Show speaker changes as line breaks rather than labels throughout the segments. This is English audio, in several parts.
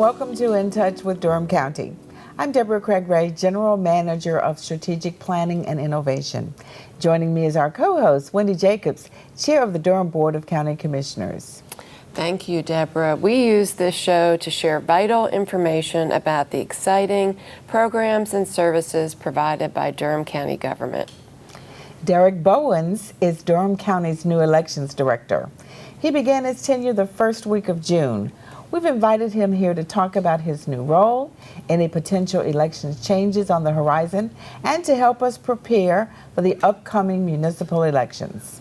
welcome to In Touch with Durham County. I'm Deborah Craig Ray, General Manager of Strategic Planning and Innovation. Joining me is our co-host, Wendy Jacobs, Chair of the Durham Board of County Commissioners.
Thank you, Deborah. We use this show to share vital information about the exciting programs and services provided by Durham County government.
Derek Bowens is Durham County's new elections director. He began his tenure the first week of June. We've invited him here to talk about his new role, any potential elections changes on the horizon, and to help us prepare for the upcoming municipal elections.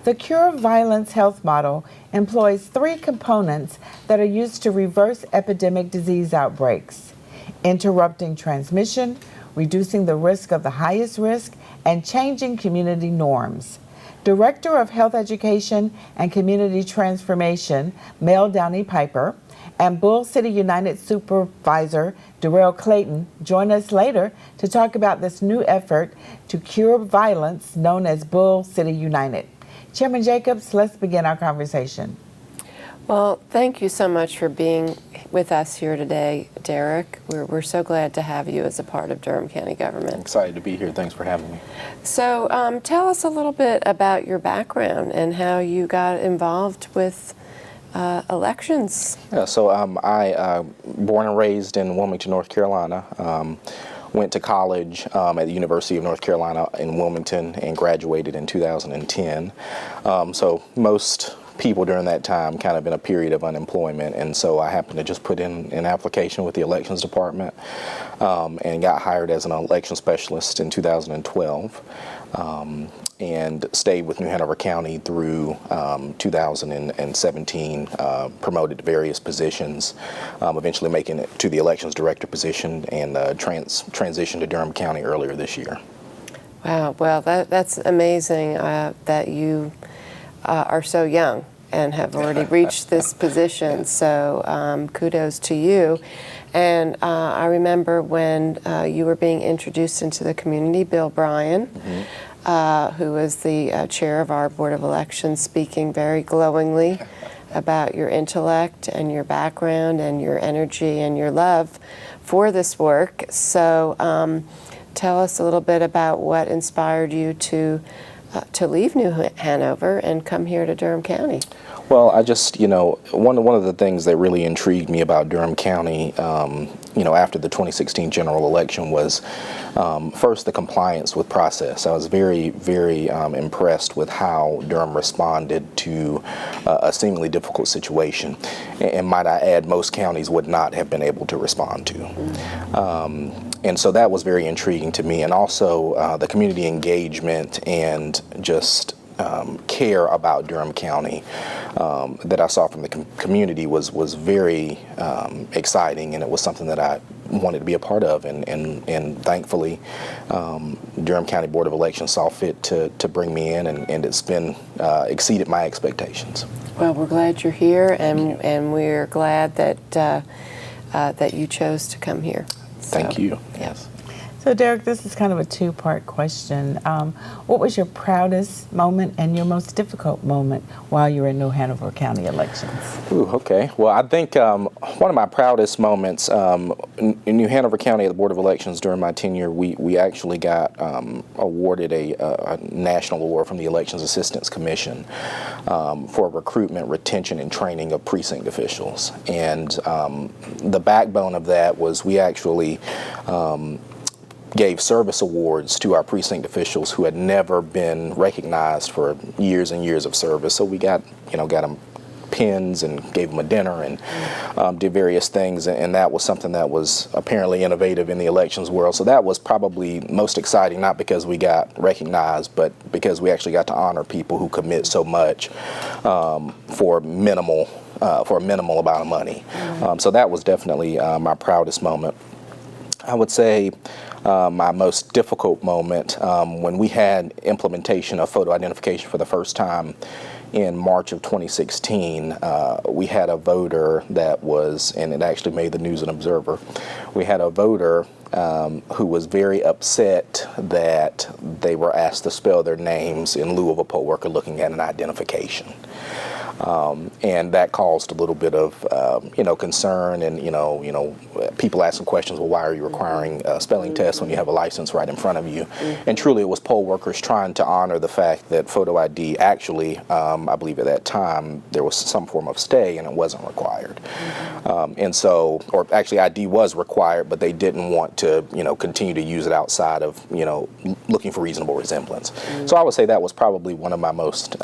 The Cure Violence Health Model employs 3 components that are used to reverse epidemic disease outbreaks: interrupting transmission, reducing the risk of the highest risk, and changing community norms. Director of Health Education and Community Transformation, Mel Downey-Piper, and Bull City United Supervisor Darrell Clayton join us later to talk about this new effort to cure violence known as Bull City United. Chairman Jacobs, let's begin our conversation.
Well, thank you so much for being with us here today, Derek. We're so glad to have you as a part of Durham County government.
Excited to be here. Thanks for having me.
So tell us a little bit about your background and how you got involved with elections.
Yeah, so I born and raised in Wilmington, North Carolina. Went to college at the University of North Carolina in Wilmington and graduated in 2010. So most people during that time kind of in a period of unemployment, and so I happened to just put in an application with the elections department and got hired as an election specialist in 2012 and stayed with New Hanover County through 2017, promoted to various positions, eventually making it to the elections director position and transitioned to Durham County earlier this year.
Wow, well, that's amazing that you are so young and have already reached this position, so kudos to you. And I remember when you were being introduced into the community, Bill Bryan, who was the chair of our Board of Elections, speaking very glowingly about your intellect and your background and your energy and your love for this work. So tell us a little bit about what inspired you to leave New Hanover and come here to Durham County.
Well, I just, one of the things that really intrigued me about Durham County, after the 2016 general election was, first, the compliance with process. I was very, very impressed with how Durham responded to a seemingly difficult situation, and might I add, most counties would not have been able to respond to. And so that was very intriguing to me, and also the community engagement and just care about Durham County that I saw from the community was very exciting, and it was something that I wanted to be a part of, and thankfully Durham County Board of Elections saw fit to bring me in, and it's been exceeded my expectations.
Well, we're glad you're here, and we're glad that that you chose to come here.
Thank you.
Yes.
So Derek, this is kind of a 2-part question. What was your proudest moment and your most difficult moment while you were in New Hanover County elections?
Ooh, okay. Well, I think one of my proudest moments in New Hanover County at the Board of Elections during my tenure, we actually got awarded a national award from the Elections Assistance Commission for recruitment, retention, and training of precinct officials. And the backbone of that was we actually gave service awards to our precinct officials who had never been recognized for years and years of service. So we got them pins and gave them a dinner and did various things, and that was something that was apparently innovative in the elections world. So that was probably most exciting, not because we got recognized, but because we actually got to honor people who commit so much for a minimal amount of money. So that was definitely my proudest moment. I would say my most difficult moment when we had implementation of photo identification for the first time in March of 2016. We had a voter that was, and it actually made the News and Observer, we had a voter who was very upset that they were asked to spell their names in lieu of a poll worker looking at an identification. And that caused a little bit of concern, and people asking questions. Well, why are you requiring spelling tests when you have a license right in front of you? And truly, it was poll workers trying to honor the fact that photo ID actually, I believe at that time there was some form of stay and it wasn't required. And so, or actually ID was required, but they didn't want to continue to use it outside of looking for reasonable resemblance. So I would say that was probably one of my most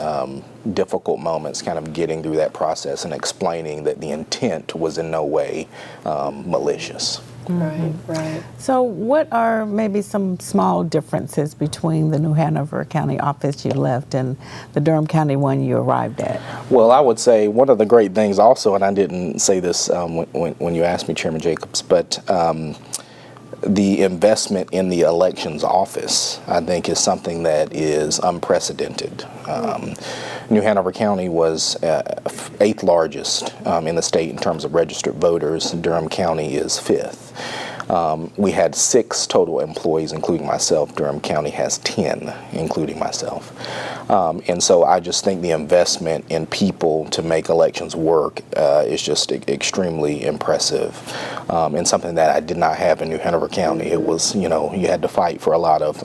difficult moments, kind of getting through that process and explaining that the intent was in no way malicious.
Right, right.
So what are maybe some small differences between the New Hanover County office you left and the Durham County one you arrived at?
Well, I would say one of the great things also, and I didn't say this when you asked me, Chairman Jacobs, but the investment in the elections office, I think, is something that is unprecedented. New Hanover County was 8th largest in the state in terms of registered voters. Durham County is 5th. We had 6 total employees, including myself. Durham County has 10, including myself. And so I just think the investment in people to make elections work is just extremely impressive, and something that I did not have in New Hanover County. It was, you had to fight for a lot of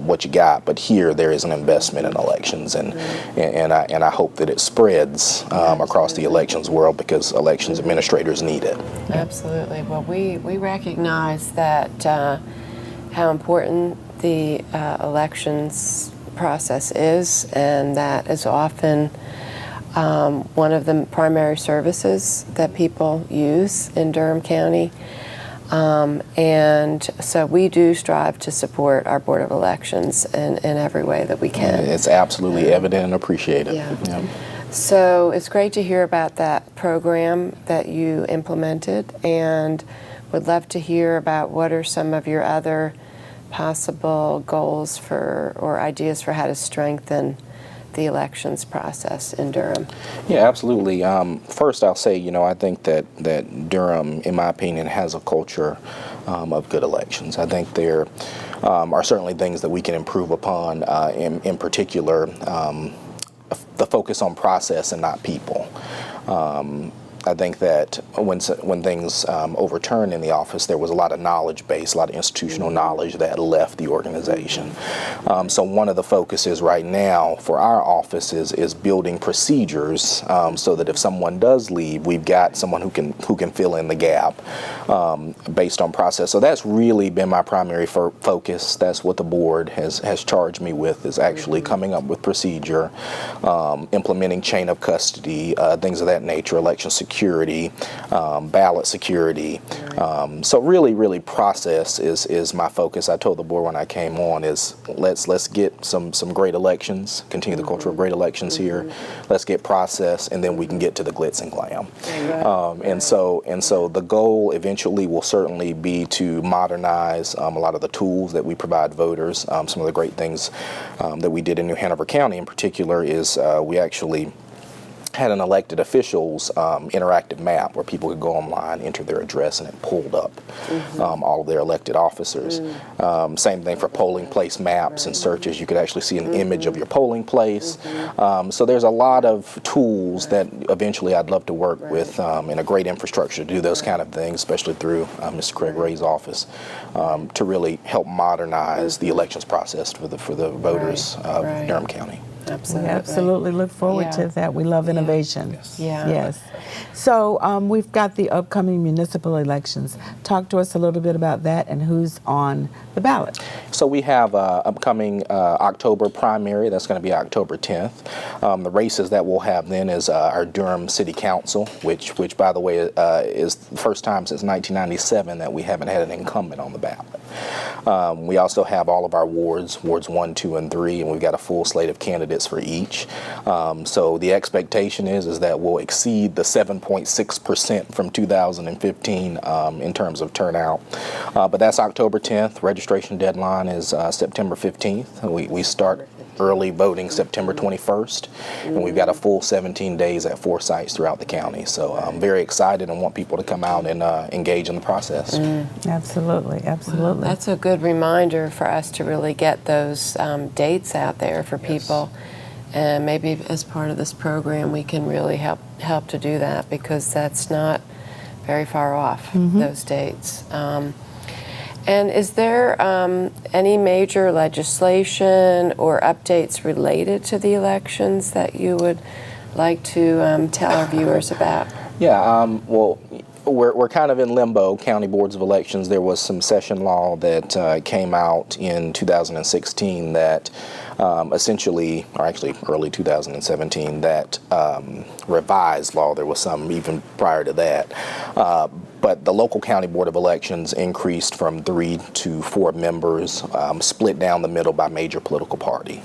what you got, but here there is an investment in elections, and I hope that it spreads across the elections world, because elections administrators need it.
Absolutely. Well, we recognize that how important the elections process is, and that is often one of the primary services that people use in Durham County. And so we do strive to support our Board of Elections in every way that we can.
It's absolutely evident and appreciated.
Yeah. So it's great to hear about that program that you implemented, and would love to hear about what are some of your other possible goals or ideas for how to strengthen the elections process in Durham.
Yeah, absolutely. First, I'll say, I think that Durham, in my opinion, has a culture of good elections. I think there are certainly things that we can improve upon, in particular, the focus on process and not people. I think that when things overturned in the office, there was a lot of knowledge base, a lot of institutional knowledge that left the organization. So one of the focuses right now for our office is building procedures so that if someone does leave, we've got someone who can fill in the gap based on process. So that's really been my primary focus. That's what the board has charged me with, is actually coming up with procedure, implementing chain of custody, things of that nature, election security, ballot security. So really process is my focus. I told the board when I came on is let's get some great elections, continue the culture of great elections here. Let's get process, and then we can get to the glitz and glam. And so the goal eventually will certainly be to modernize a lot of the tools that we provide voters. Some of the great things that we did in New Hanover County in particular is we actually had an elected officials interactive map where people could go online, enter their address, and it pulled up all of their elected officers. Same thing for polling place maps and searches. You could actually see an image of your polling place. So there's a lot of tools that eventually I'd love to work with in a great infrastructure to do those kind of things, especially through Mr. Craig Ray's office, to really help modernize the elections process for the voters of Durham County.
Absolutely.
We absolutely look forward to that. We love innovation. Yes. So we've got the upcoming municipal elections. Talk to us a little bit about that and who's on the ballot.
So we have upcoming October primary. That's going to be October 10th. The races that we'll have then is our Durham City Council, which by the way, is the first time since 1997 that we haven't had an incumbent on the ballot. We also have all of our wards 1, 2, and 3, and we've got a full slate of candidates for each. So the expectation is that we'll exceed the 7.6% from 2015 in terms of turnout. But that's October 10th. Registration deadline is September 15th. We start early voting September 21st, and we've got a full 17 days at 4 sites throughout the county. So I'm very excited and want people to come out and engage in the process.
Absolutely.
Well, that's a good reminder for us to really get those dates out there for people. And maybe as part of this program, we can really help to do that, because that's not very far off, those dates. And is there any major legislation or updates related to the elections that you would like to tell our viewers about?
Yeah, well, we're kind of in limbo, county boards of elections. There was some session law that came out in 2016 that essentially, or actually early 2017, that revised law. There was some even prior to that. But the local county board of elections increased from 3 to 4 members, split down the middle by major political party.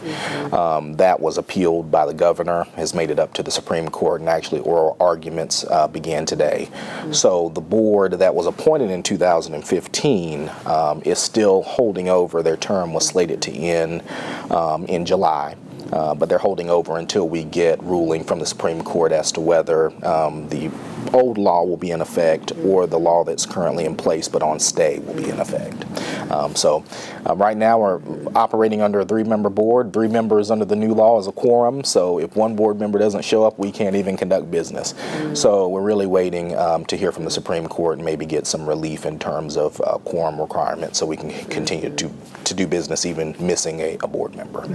That was appealed by the governor, has made it up to the Supreme Court, and actually oral arguments began today. So the board that was appointed in 2015 is still holding over. Their term was slated to end in July. But they're holding over until we get ruling from the Supreme Court as to whether the old law will be in effect or the law that's currently in place but on stay will be in effect. So right now we're operating under a 3-member board. 3 members under the new law is a quorum, so if one board member doesn't show up, we can't even conduct business. So we're really waiting to hear from the Supreme Court and maybe get some relief in terms of quorum requirements so we can continue to do business even missing a board member.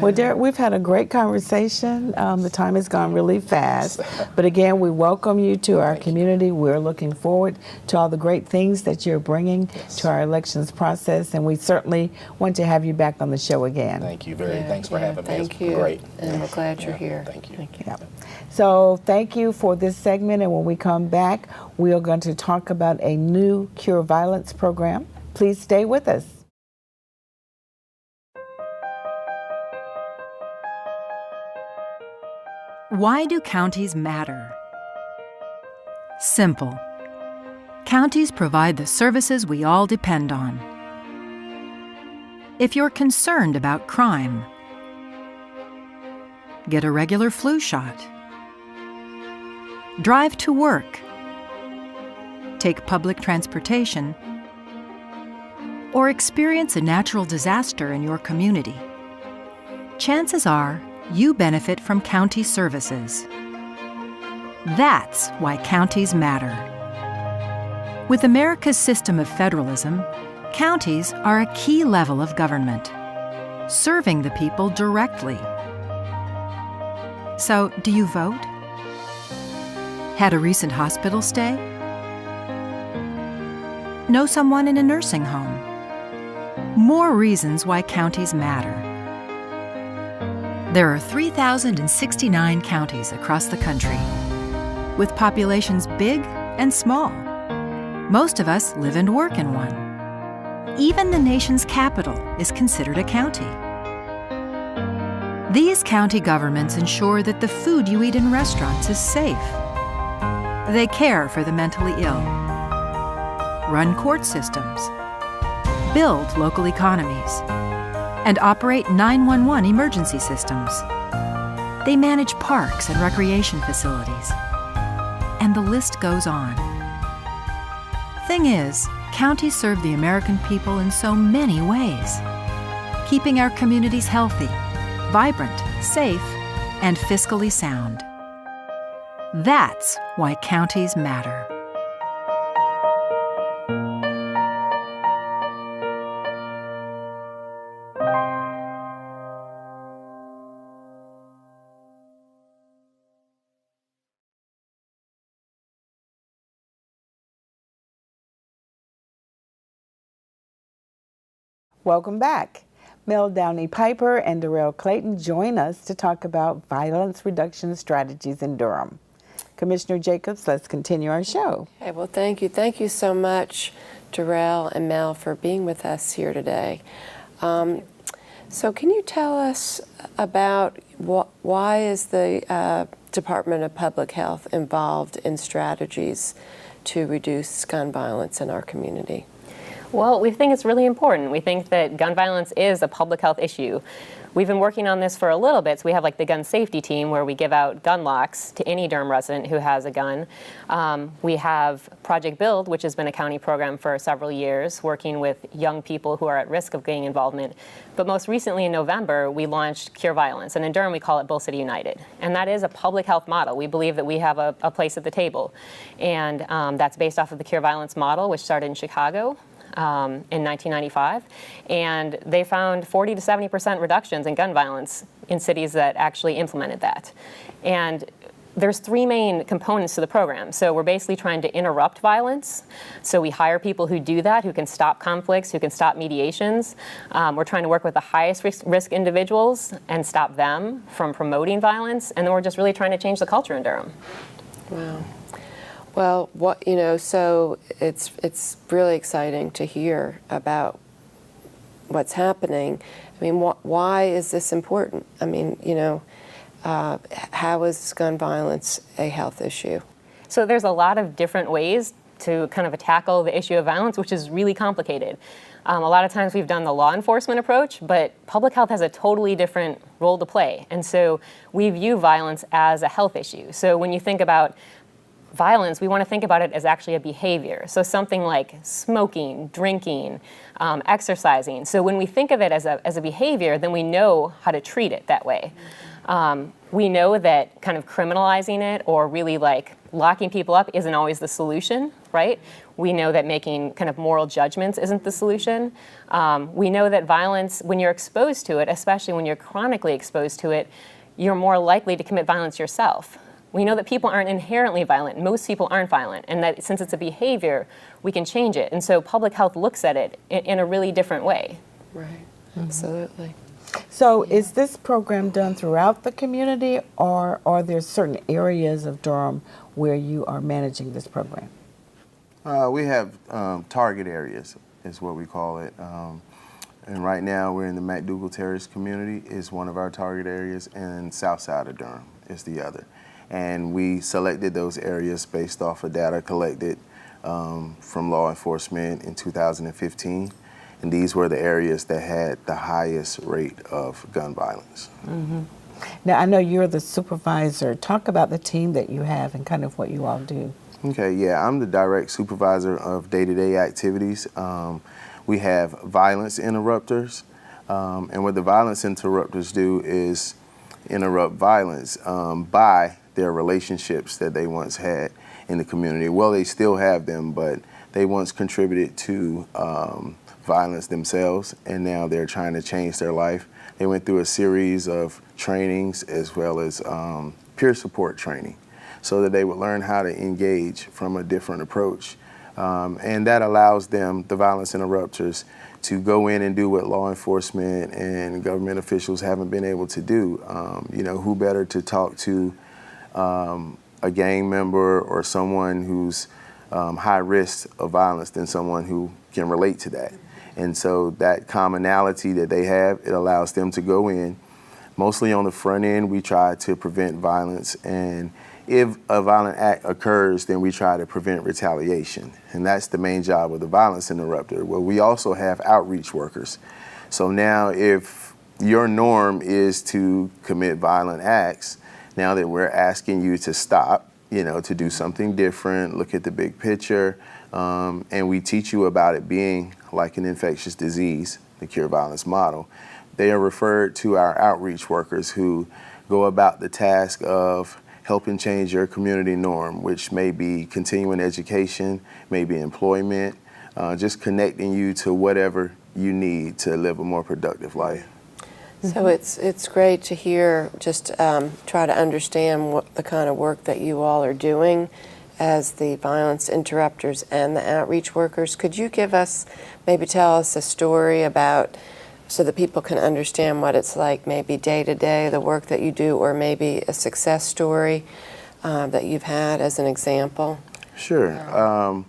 Well, Derek, we've had a great conversation. The time has gone really fast. But again, we welcome you to our community. We're looking forward to all the great things that you're bringing to our elections process, and we certainly want to have you back on the show again.
Thank you thanks for having me.
Thank you.
Great.
And we're glad you're here.
Thank you.
Yep. So thank you for this segment, and when we come back, we are going to talk about a new Cure Violence program. Please stay with us.
Why do counties matter? Simple. Counties provide the services we all depend on. If you're concerned about crime, get a regular flu shot. Drive to work. Take public transportation. Or experience a natural disaster in your community. Chances are you benefit from county services. That's why counties matter. With America's system of federalism, counties are a key level of government, serving the people directly. So, do you vote? Had a recent hospital stay? Know someone in a nursing home? More reasons why counties matter. There are 3,069 counties across the country, with populations big and small. Most of us live and work in one. Even the nation's capital is considered a county. These county governments ensure that the food you eat in restaurants is safe. They care for the mentally ill, run court systems, build local economies, and operate 911 emergency systems. They manage parks and recreation facilities. And the list goes on. Thing is, counties serve the American people in so many ways, keeping our communities healthy, vibrant, safe, and fiscally sound. That's why counties matter.
Welcome back. Mel Downey-Piper and Darrell Clayton join us to talk about violence reduction strategies in Durham. Commissioner Jacobs, let's continue our show.
Okay, well, thank you. Thank you so much, Darrell and Mel, for being with us here today. So can you tell us about why is the Department of Public Health involved in strategies to reduce gun violence in our community?
Well, we think it's really important. We think that gun violence is a public health issue. We've been working on this for a little bit. So we have like the gun safety team where we give out gun locks to any Durham resident who has a gun. We have Project Build, which has been a county program for several years, working with young people who are at risk of gang involvement. But most recently in November, we launched Cure Violence. And in Durham, we call it Bull City United. And that is a public health model. We believe that we have a place at the table. And that's based off of the Cure Violence model, which started in Chicago. In 1995, and they found 40 to 70% reductions in gun violence in cities that actually implemented that. And there's three main components to the program. So we're basically trying to interrupt violence. So we hire people who do that, who can stop conflicts, who can stop mediations. We're trying to work with the highest risk individuals and stop them from promoting violence. And then we're just really trying to change the culture in Durham.
Wow. Well, so it's really exciting to hear about what's happening. I mean, why is this important? I mean, how is gun violence a health issue?
So there's a lot of different ways to kind of tackle the issue of violence, which is really complicated. A lot of times we've done the law enforcement approach, but public health has a totally different role to play. And so we view violence as a health issue. So when you think about violence, we want to think about it as actually a behavior. So something like smoking, drinking, exercising. So when we think of it as a behavior, then we know how to treat it that way. We know that kind of criminalizing it or really like locking people up isn't always the solution, right? We know that making kind of moral judgments isn't the solution. We know that violence, when you're exposed to it, especially when you're chronically exposed to it, you're more likely to commit violence yourself. We know that people aren't inherently violent. Most people aren't violent. And that since it's a behavior, we can change it. And so public health looks at it in a really different way.
Right, absolutely.
So is this program done throughout the community, or are there certain areas of Durham where you are managing this program?
We have target areas, is what we call it. And right now we're in the McDougal Terrace community is one of our target areas, and south side of Durham is the other. And we selected those areas based off of data collected from law enforcement in 2015. And these were the areas that had the highest rate of gun violence.
Mm-hmm. Now, I know you're the supervisor. Talk about the team that you have and kind of what you all do.
Okay, yeah, I'm the direct supervisor of day-to-day activities. We have violence interrupters. And what the violence interrupters do is interrupt violence by their relationships that they once had in the community. Well, they still have them, but they once contributed to violence themselves, and now they're trying to change their life. They went through a series of trainings as well as peer support training so that they would learn how to engage from a different approach. And that allows them, the violence interrupters, to go in and do what law enforcement and government officials haven't been able to do. Who better to talk to a gang member or someone who's high risk of violence than someone who can relate to that. And so that commonality that they have, it allows them to go in. Mostly on the front end, we try to prevent violence, and if a violent act occurs, then we try to prevent retaliation. And that's the main job of the violence interrupter. Well, we also have outreach workers. So now if your norm is to commit violent acts, now that we're asking you to stop, to do something different, look at the big picture, and we teach you about it being like an infectious disease, the Cure Violence model. They are referred to our outreach workers who go about the task of helping change your community norm, which may be continuing education, maybe employment, just connecting you to whatever you need to live a more productive life.
So it's great to hear, just try to understand what the kind of work that you all are doing as the violence interrupters and the outreach workers. Could you maybe tell us a story about, so that people can understand what it's like maybe day to day, the work that you do, or maybe a success story that you've had as an example?
Sure.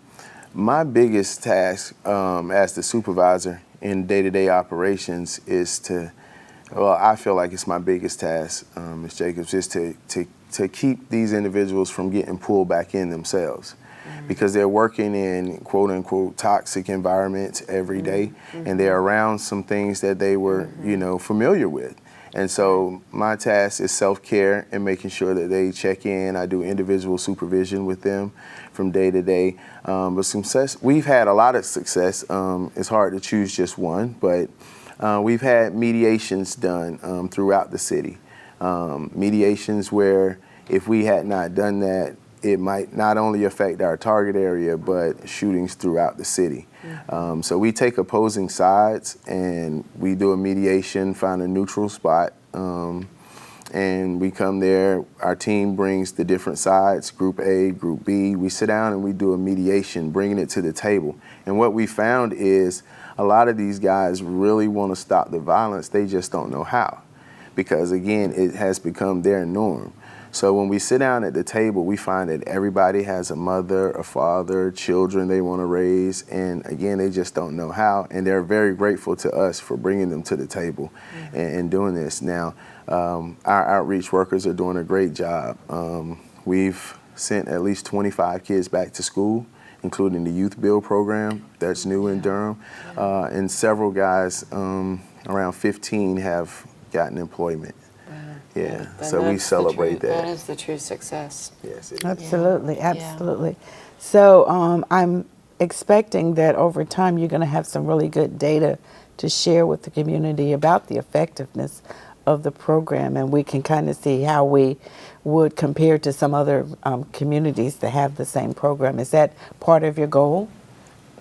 My biggest task as the supervisor in day-to-day operations is I feel like it's my biggest task, Ms. Jacobs, is to keep these individuals from getting pulled back in themselves. because they're working in quote unquote toxic environments every day, and they're around some things that they were, familiar with. And so my task is self-care and making sure that they check in. I do individual supervision with them from day to day. But success, we've had a lot of success. It's hard to choose just one, but we've had mediations done throughout the city. Mediations where if we had not done that, it might not only affect our target area, but shootings throughout the city. So we take opposing sides and we do a mediation, find a neutral spot, and we come there. Our team brings the different sides, Group A, Group B. We sit down and we do a mediation, bringing it to the table. And what we found is a lot of these guys really want to stop the violence, they just don't know how. Because again, it has become their norm. So when we sit down at the table, we find that everybody has a mother, a father, children they want to raise, and again, they just don't know how, and they're very grateful to us for bringing them to the table and doing this. Now, our outreach workers are doing a great job. We've sent at least 25 kids back to school, including the Youth Build program that's new in Durham, and several guys, around 15, have gotten employment. Yeah, so we celebrate that.
That is the true success.
Yes, it is.
Absolutely, absolutely. So I'm expecting that over time you're going to have some really good data to share with the community about the effectiveness of the program, and we can kind of see how we would compare to some other communities that have the same program. Is that part of your goal?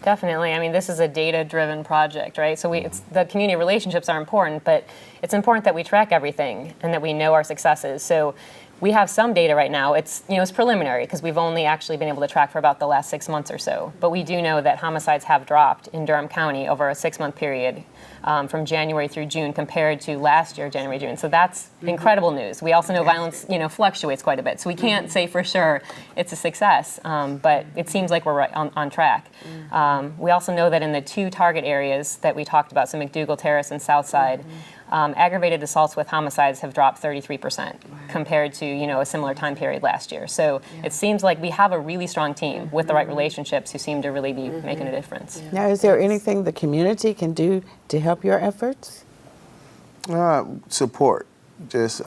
Definitely. I mean, this is a data-driven project, right? So the community relationships are important, but it's important that we track everything and that we know our successes. So we have some data right now. It's preliminary because we've only actually been able to track for about the last 6 months or so. But we do know that homicides have dropped in Durham County over a 6-month period from January through June compared to last year, January, June. So that's incrediable news. We also know violence, fluctuates quite a bit. So we can't say for sure it's a success, but it seems like we're right on track. We also know that in the 2 target areas that we talked about, so McDougal Terrace and Southside, aggravated assaults with homicides have dropped 33% compared to a similar time period last year. So it seems like we have a really strong team with the right relationships who seem to really be making a difference.
Now, is there anything the community can do to help your efforts?
Support, just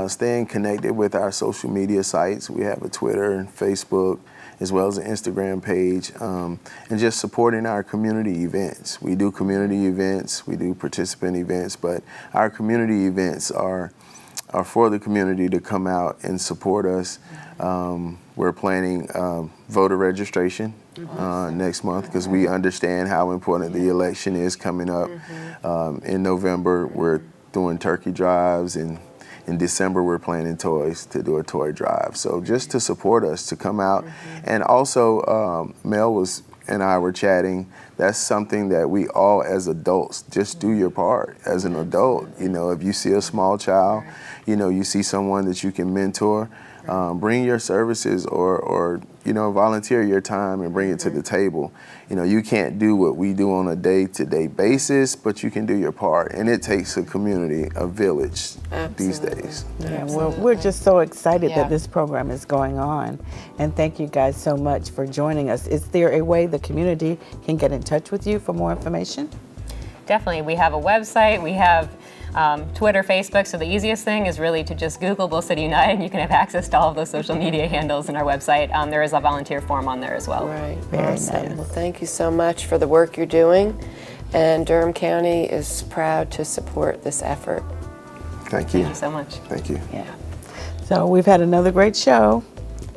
staying connected with our social media sites. We have a Twitter and Facebook, as well as an Instagram page, and just supporting our community events. We do community events, we do participant events, but our community events are for the community to come out and support us. We're planning voter registration next month because we understand how important the election is coming up. In November, we're doing turkey drives, and in December, we're planning to do a toy drive. So just to support us, to come out. And also, Mel and I were chatting, that's something that we all as adults, just do your part as an adult. If you see a small child, you see someone that you can mentor, bring your services or volunteer your time and bring it to the table. You can't do what we do on a day-to-day basis, but you can do your part. And it takes a community, a village these days.
Yeah, well, we're just so excited that this program is going on. And thank you guys so much for joining us. Is there a way the community can get in touch with you for more information?
Definitely. We have a website. We have Twitter, Facebook. So the easiest thing is really to just Google Bull City United, and you can have access to all of those social media handles in our website. There is a volunteer form on there as well.
Right.
Very
Awesome.
nice.
Well, thank you so much for the work you're doing, and Durham County is proud to support this effort.
Thank you.
Thank you so much.
Thank you.
Yeah. So we've had another great show.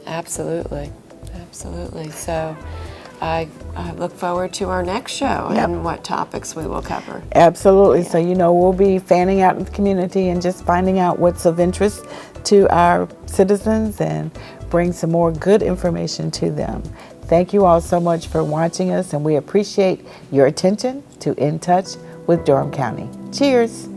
Absolutely. Absolutely. So I look forward to our next show and what topics we will cover.
Absolutely. So, we'll be fanning out in the community and just finding out what's of interest to our citizens and bring some more good information to them. Thank you all so much for watching us, and we appreciate your attention to In Touch with Durham County. Cheers.